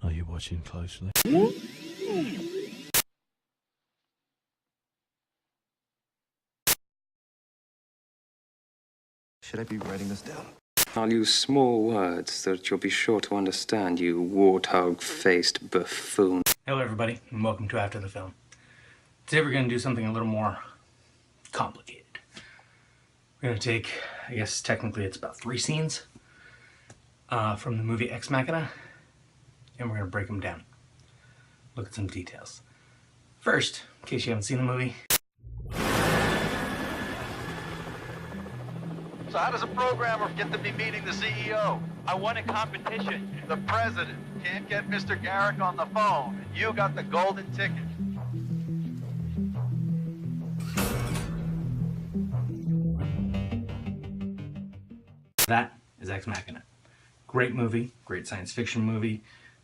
Are you watching closely? Should I be writing this down? I'll use small words that you'll be sure to understand, you warthog-faced buffoon. Hello everybody, and welcome to After the Film. Today we're going to do something a little more complicated. We're going to take, I guess technically it's about 3 scenes from the movie Ex Machina, and we're going to break them down. Look at some details. First, in case you haven't seen the movie. So how does a programmer get to be meeting the CEO? I won a competition. The president can't get Mr. Garrick on the phone, and you got the golden ticket. That is Ex Machina. Great movie, great science fiction movie.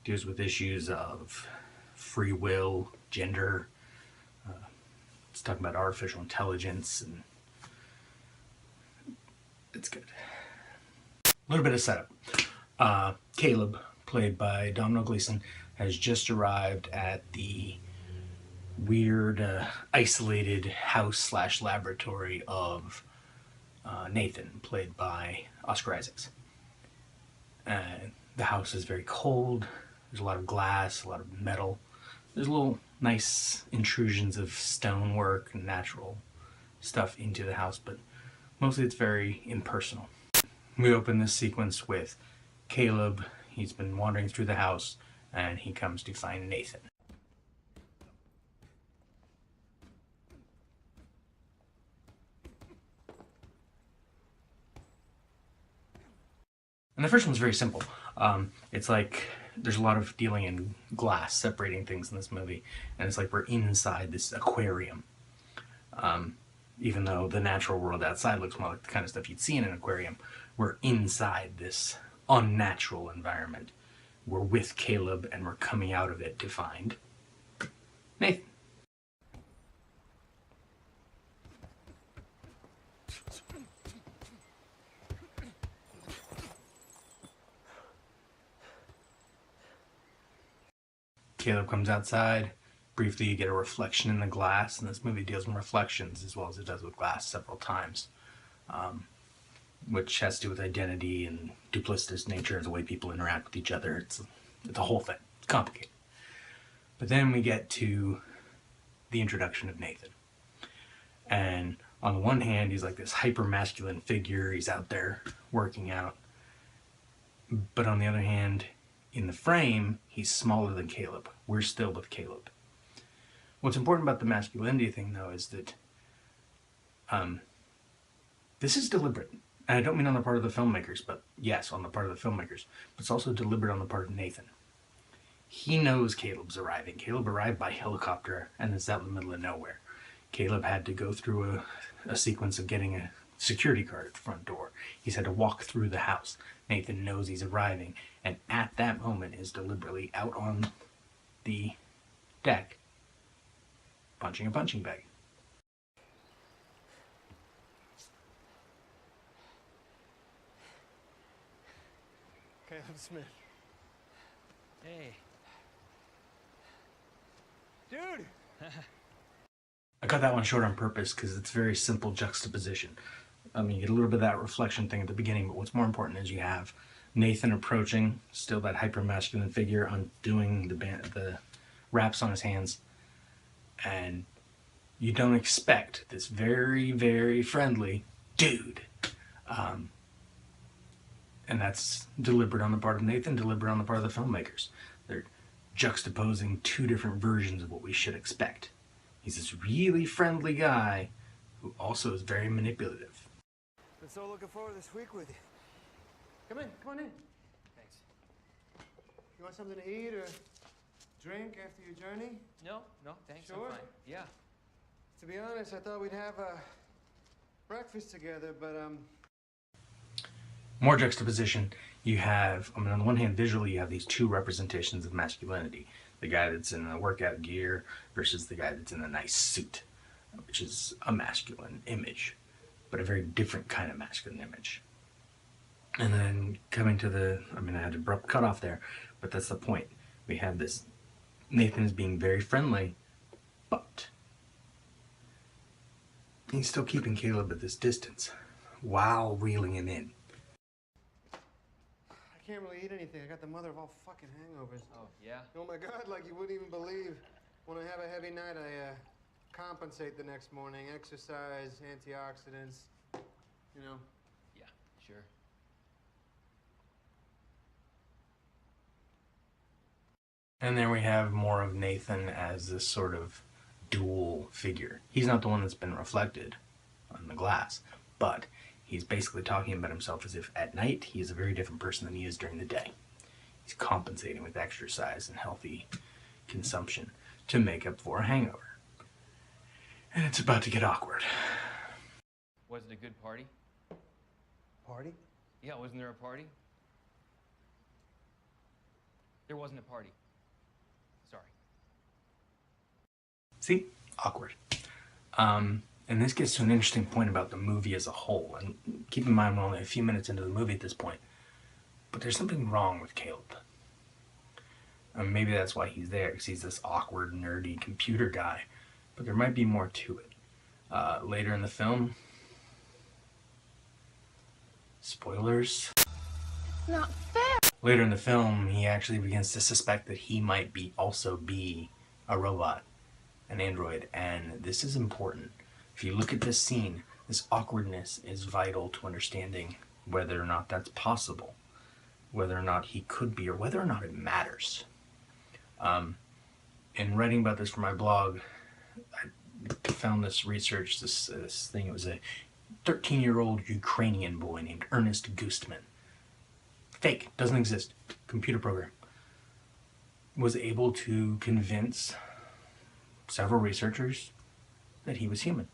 Deals with issues of free will, gender. It's talking about artificial intelligence, and it's good. A little bit of setup. Caleb, played by Domhnall Gleeson, has just arrived at the weird, isolated house/laboratory of Nathan, played by Oscar Isaacs. The house is very cold. There's a lot of glass, a lot of metal. There's little nice intrusions of stonework and natural stuff into the house, but mostly it's very impersonal. We open this sequence with Caleb. He's been wandering through the house and he comes to find Nathan. And the first one's very simple. It's like there's a lot of dealing in glass separating things in this movie, and it's like we're inside this aquarium. Even though the natural world outside looks more like the kind of stuff you'd see in an aquarium, we're inside this unnatural environment. We're with Caleb and we're coming out of it to find Nathan. Caleb comes outside. Briefly, you get a reflection in the glass, and this movie deals with reflections as well as it does with glass several times, which has to do with identity and duplicitous nature of the way people interact with each other. It's a whole thing. It's complicated. But then we get to the introduction of Nathan. And on the one hand, he's like this hyper-masculine figure. He's out there working out. But on the other hand, in the frame, he's smaller than Caleb. We're still with Caleb. What's important about the masculinity thing, though, is that this is deliberate. And I don't mean on the part of the filmmakers, but yes, on the part of the filmmakers. But it's also deliberate on the part of Nathan. He knows Caleb's arriving. Caleb arrived by helicopter and is out in the middle of nowhere. Caleb had to go through a sequence of getting a security guard at the front door. He's had to walk through the house. Nathan knows he's arriving, and at that moment is deliberately out on the deck punching a punching bag. Caleb Smith. Hey. Dude! I cut that one short on purpose because it's very simple juxtaposition. I mean, you get a little bit of that reflection thing at the beginning, but what's more important is you have Nathan approaching, still that hyper-masculine figure, undoing the wraps on his hands, and you don't expect this very, very friendly dude. And that's deliberate on the part of Nathan, deliberate on the part of the filmmakers. They're juxtaposing 2 different versions of what we should expect. He's this really friendly guy who also is very manipulative. Been so looking forward to this week with you. Come on in. Thanks. You want something to eat or drink after your journey? No, thanks. Sure? I'm fine. Yeah. To be honest, I thought we'd have breakfast together, but More juxtaposition. You have, I mean, on the one hand, visually, you have these 2 representations of masculinity. The guy that's in the workout gear versus the guy that's in a nice suit, which is a masculine image, but a very different kind of masculine image. And then coming to the, I mean, I had to abrupt cut off there, but that's the point. we have this Nathan is being very friendly, but he's still keeping Caleb at this distance while reeling him in. I can't really eat anything. I got the mother of all fucking hangovers. Oh, yeah? Oh my God, like you wouldn't even believe. When I have a heavy night, I compensate the next morning. Exercise, antioxidants, you know. Yeah, sure. And then we have more of Nathan as this sort of dual figure. He's not the one that's been reflected on the glass, but he's basically talking about himself as if at night he is a very different person than he is during the day. He's compensating with exercise and healthy consumption to make up for a hangover. And it's about to get awkward. Was it a good party? Party? Yeah, wasn't there a party? There wasn't a party. Sorry. See? Awkward. And this gets to an interesting point about the movie as a whole. And keep in mind we're only a few minutes into the movie at this point. But there's something wrong with Caleb. And maybe that's why he's there, because he's this awkward, nerdy computer guy. But there might be more to it. Later in the film... Spoilers? Not fair. Later in the film, he actually begins to suspect that he might also be a robot, an android, and this is important. If you look at this scene, this awkwardness is vital to understanding whether or not that's possible, whether or not he could be, or whether or not it matters. In writing about this for my blog, I found this research, this thing. It was a 13-year-old Ukrainian boy named Ernest Gustman. Fake, doesn't exist, computer program. Was able to convince several researchers that he was human.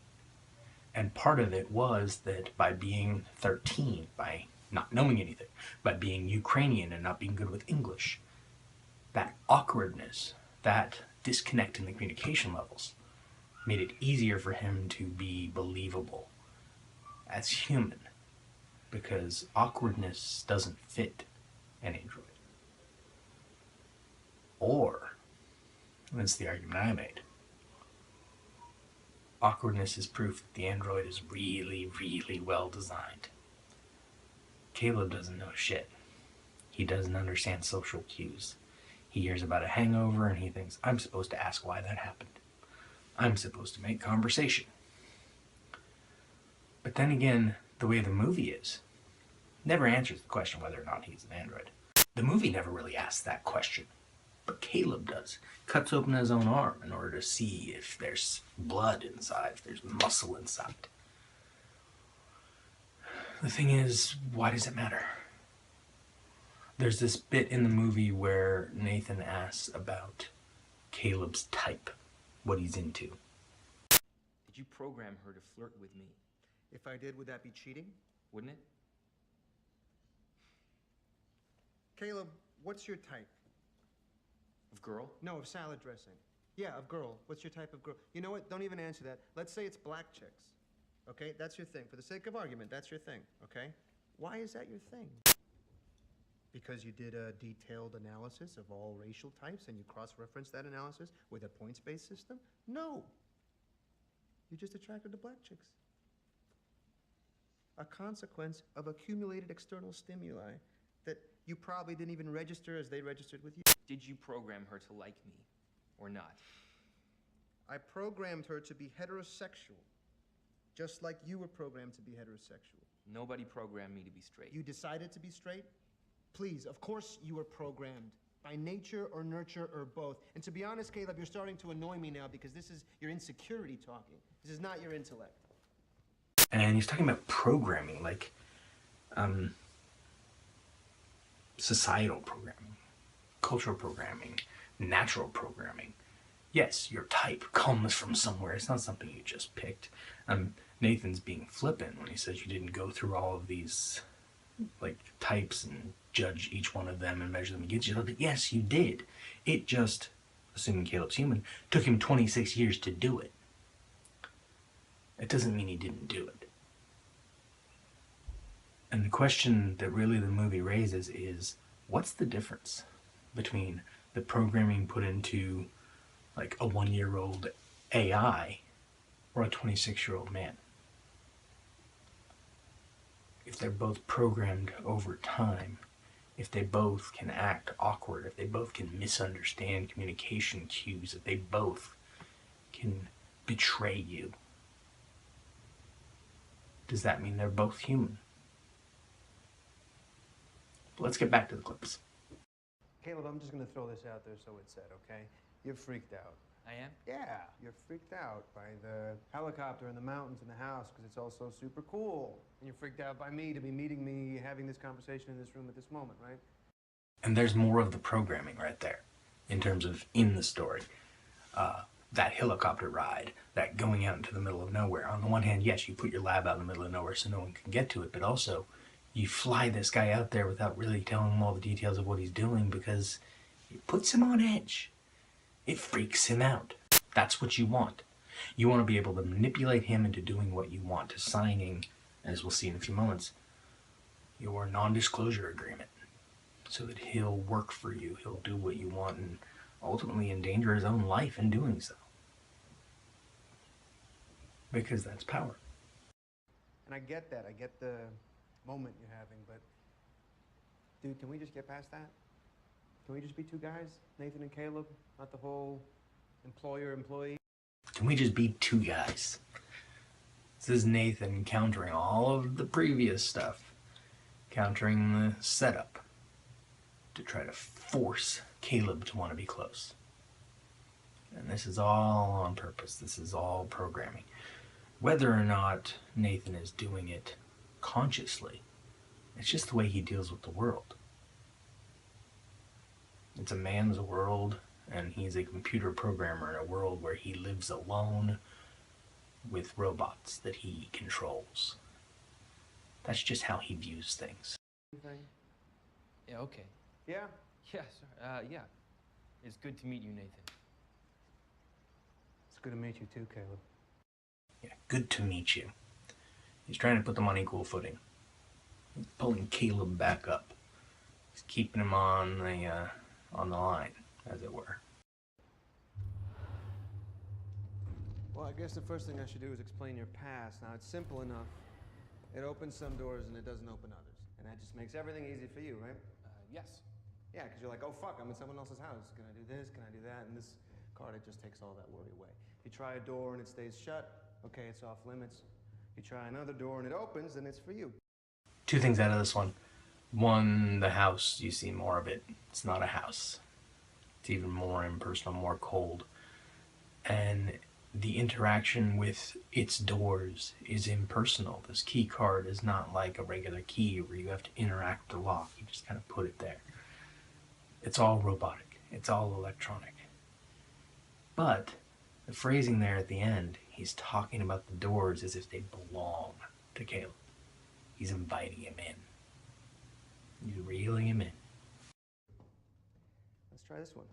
And part of it was that by being 13, by not knowing anything, by being Ukrainian and not being good with English, that awkwardness, that disconnect in the communication levels, made it easier for him to be believable as human, because awkwardness doesn't fit an android. Or, that's the argument I made, awkwardness is proof that the android is really, really well designed. Caleb doesn't know shit. He doesn't understand social cues. He hears about a hangover and he thinks, I'm supposed to ask why that happened. I'm supposed to make conversation. But then again, the way the movie is, never answers the question whether or not he's an android. The movie never really asks that question, but Caleb does. Cuts open his own arm in order to see if there's blood inside, if there's muscle inside. The thing is, why does it matter? There's this bit in the movie where Nathan asks about Caleb's type, what he's into. Did you program her to flirt with me? If I did, would that be cheating? Wouldn't it? Caleb, what's your type? Of girl? No, of salad dressing. Yeah, of girl. What's your type of girl? You know what? Don't even answer that. Let's say it's black chicks. Okay? That's your thing. For the sake of argument, that's your thing. Okay? Why is that your thing? Because you did a detailed analysis of all racial types and you cross-referenced that analysis with a points-based system? No. You're just attracted to black chicks. A consequence of accumulated external stimuli that you probably didn't even register as they registered with you. Did you program her to like me or not? I programmed her to be heterosexual, just like you were programmed to be heterosexual. Nobody programmed me to be straight. You decided to be straight? Please, of course you were programmed. By nature or nurture or both. And to be honest, Caleb, you're starting to annoy me now because this is your insecurity talking. This is not your intellect. And he's talking about programming, like societal programming, cultural programming, natural programming. Yes, your type comes from somewhere. It's not something you just picked. Nathan's being flippant when he says you didn't go through all of these like types and judge each one of them and measure them against each other. But yes, you did. It just, assuming Caleb's human, took him 26 years to do it. It doesn't mean he didn't do it. And the question that really the movie raises is, what's the difference between the programming put into like a 1-year-old AI or a 26-year-old man. If they're both programmed over time, if they both can act awkward, if they both can misunderstand communication cues, if they both can betray you, does that mean they're both human? But let's get back to the clips. Caleb, I'm just gonna throw this out there so it's said, okay? You're freaked out. I am? Yeah, you're freaked out by the helicopter and the mountains and the house because it's all so super cool. And you're freaked out by me to be meeting me, having this conversation in this room at this moment, right? And there's more of the programming right there in terms of in the story. That helicopter ride, that going out into the middle of nowhere. On the one hand, yes, you put your lab out in the middle of nowhere so no one can get to it, but also you fly this guy out there without really telling him all the details of what he's doing because it puts him on edge. It freaks him out. That's what you want. You want to be able to manipulate him into doing what you want, to signing, as we'll see in a few moments, your non-disclosure agreement so that he'll work for you, he'll do what you want, and ultimately endanger his own life in doing so. Because that's power. And I get that. I get the moment you're having, but dude, can we just get past that? Can we just be two guys, Nathan and Caleb, not the whole employer-employee? Can we just be two guys? This is Nathan countering all of the previous stuff, countering the setup to try to force Caleb to want to be close. And this is all on purpose. This is all programming. Whether or not Nathan is doing it consciously, it's just the way he deals with the world. It's a man's world, and he's a computer programmer in a world where he lives alone with robots that he controls. That's just how he views things. Yeah, okay. Yeah? Yeah, sorry. Yeah. It's good to meet you, Nathan. It's good to meet you too, Caleb. Yeah, good to meet you. He's trying to put them on equal footing. He's pulling Caleb back up. He's keeping him on the line, as it were. Well, I guess the first thing I should do is explain your past. Now, it's simple enough. It opens some doors and it doesn't open others. And that just makes everything easy for you, right? Yes. Yeah, because you're like, oh, fuck, I'm in someone else's house. Can I do this? Can I do that? And this card, it just takes all that worry away. If you try a door and it stays shut, okay, it's off limits. You try another door and it opens, then it's for you. Two things out of this one. One, the house, you see more of it. It's not a house. It's even more impersonal, more cold. And the interaction with its doors is impersonal. This key card is not like a regular key where you have to interact with the lock. You just kind of put it there. It's all robotic. It's all electronic. But the phrasing there at the end, he's talking about the doors as if they belong to Caleb. He's inviting him in. He's reeling him in. Let's try this one.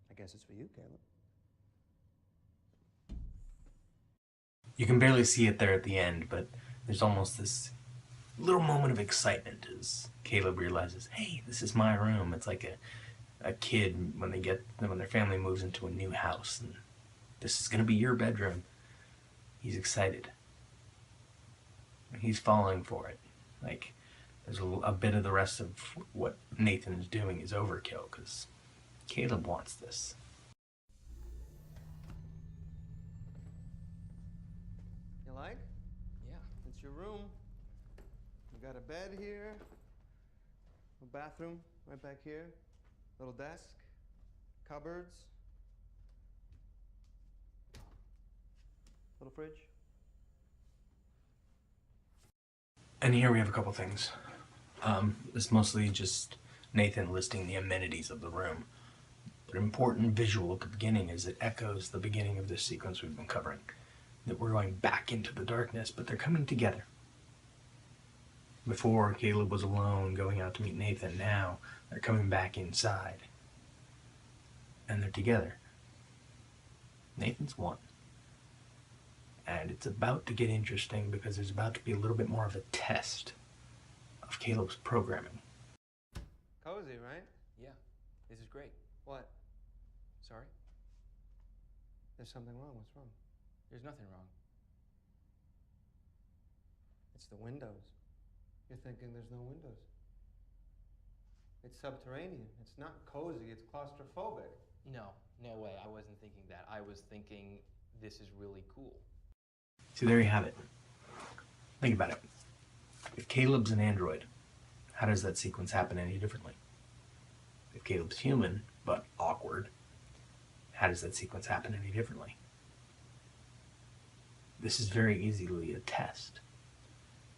I guess it's for you, Caleb. You can barely see it there at the end, but there's almost this little moment of excitement as Caleb realizes, hey, this is my room. It's like a kid when their family moves into a new house and this is going to be your bedroom. He's excited. And he's falling for it. Like, there's a bit of the rest of what Nathan is doing is overkill because Caleb wants this. You like? Yeah. It's your room. We got a bed here, a bathroom right back here, little desk, cupboards, little fridge. And here we have a couple things. It's mostly just Nathan listing the amenities of the room. But an important visual at the beginning is it echoes the beginning of this sequence we've been covering. That we're going back into the darkness, but they're coming together. Before, Caleb was alone going out to meet Nathan. Now, they're coming back inside. And they're together. Nathan's one. And it's about to get interesting because there's about to be a little bit more of a test of Caleb's programming. Cozy, right? Yeah, this is great. What? Sorry? There's something wrong. What's wrong? There's nothing wrong. It's the windows. You're thinking there's no windows. It's subterranean. It's not cozy. It's claustrophobic. No, no way. I wasn't thinking that. I was thinking this is really cool. See, there you have it. Think about it. If Caleb's an android, how does that sequence happen any differently? If Caleb's human, but awkward, how does that sequence happen any differently? This is very easily a test.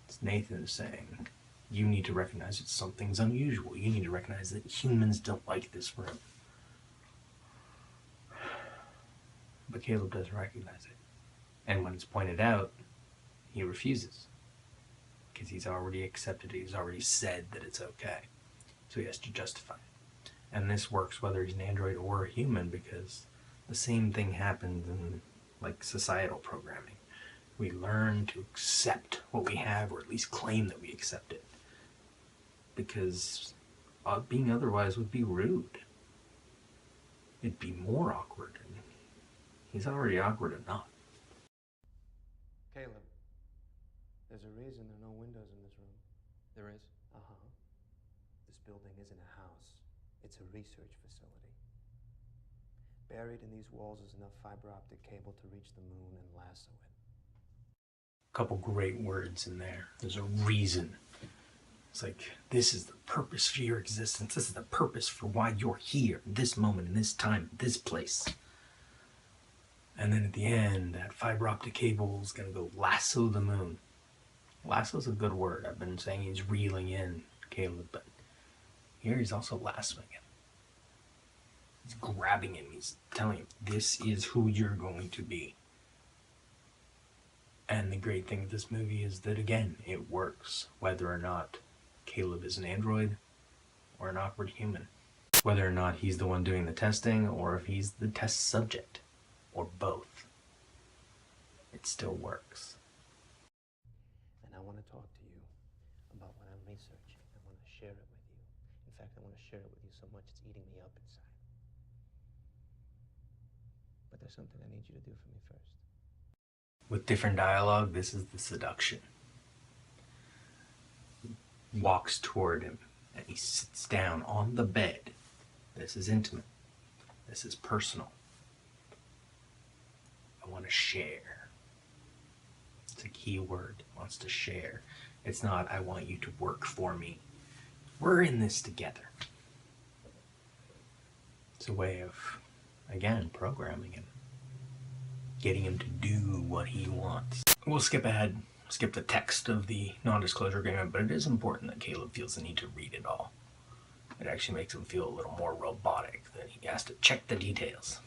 It's Nathan saying, you need to recognize that something's unusual. You need to recognize that humans don't like this room. But Caleb doesn't recognize it. And when it's pointed out, he refuses. Because he's already accepted it. He's already said that it's okay. So he has to justify it. And this works whether he's an android or a human, because the same thing happens in like societal programming. We learn to accept what we have, or at least claim that we accept it. Because being otherwise would be rude. It'd be more awkward. And he's already awkward enough. Caleb, there's a reason there are no windows in this room. There is? Uh-huh. This building isn't a house. It's a research facility. Buried in these walls is enough fiber optic cable to reach the moon and lasso it. Couple great words in there. There's a reason. It's like, this is the purpose for your existence. This is the purpose for why you're here, this moment, in this time, this place. And then at the end, that fiber optic cable is going to go lasso the moon. Lasso's a good word. I've been saying he's reeling in Caleb, but here he's also lassoing him. He's grabbing him. He's telling him, this is who you're going to be. And the great thing with this movie is that, again, it works, whether or not Caleb is an android or an awkward human. Whether or not he's the one doing the testing, or if he's the test subject, or both. It still works. And I want to talk to you about what I'm researching. I want to share it with you. In fact, I want to share it with you so much it's eating me up inside. But there's something I need you to do for me first. With different dialogue, this is the seduction. He walks toward him, and he sits down on the bed. This is intimate. This is personal. I want to share. It's a key word. Wants to share. It's not, I want you to work for me. We're in this together. It's a way of, again, programming him. Getting him to do what he wants. We'll skip ahead, skip the text of the non-disclosure agreement, but it is important that Caleb feels the need to read it all. It actually makes him feel a little more robotic, that he has to check the details.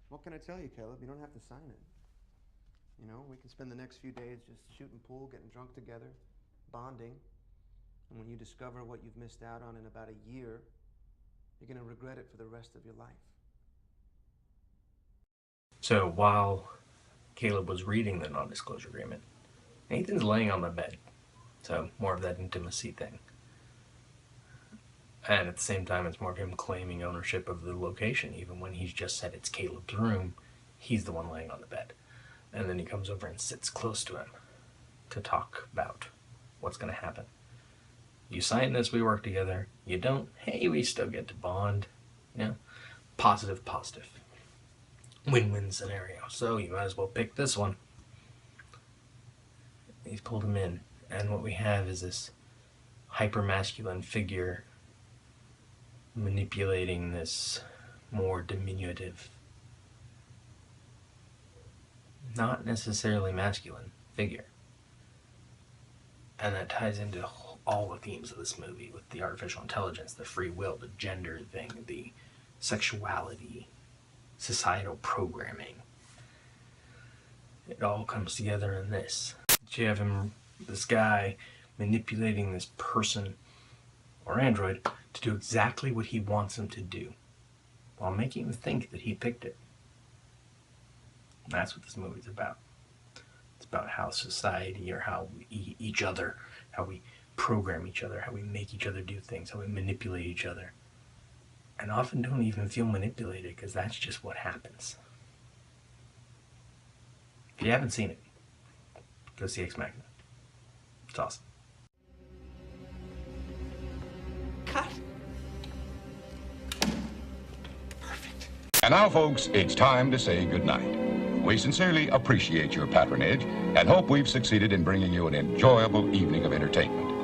What can I tell you, Caleb? You don't have to sign it. You know, we can spend the next few days just shooting pool, getting drunk together, bonding. And when you discover what you've missed out on in about a year, you're going to regret it for the rest of your life. So while Caleb was reading the non-disclosure agreement, Nathan's laying on the bed. So more of that intimacy thing. And at the same time, it's more of him claiming ownership of the location. Even when he's just said it's Caleb's room, he's the one laying on the bed. And then he comes over and sits close to him to talk about what's going to happen. You sign this, we work together. You don't, hey, we still get to bond. You know, positive. Win-win scenario. So you might as well pick this one. He's pulled him in. And what we have is this hyper-masculine figure manipulating this more diminutive, not necessarily masculine figure. And that ties into all the themes of this movie, with the artificial intelligence, the free will, the gender thing, the sexuality, societal programming. It all comes together in this. You have him, this guy, manipulating this person or android to do exactly what he wants him to do, while making him think that he picked it. And that's what this movie's about. It's about how society, or how each other, how we program each other, how we make each other do things, how we manipulate each other. And often don't even feel manipulated, because that's just what happens. If you haven't seen it, go see Ex Machina. It's awesome. Cut. And now, folks, it's time to say goodnight. We sincerely appreciate your patronage and hope we've succeeded in bringing you an enjoyable evening of entertainment.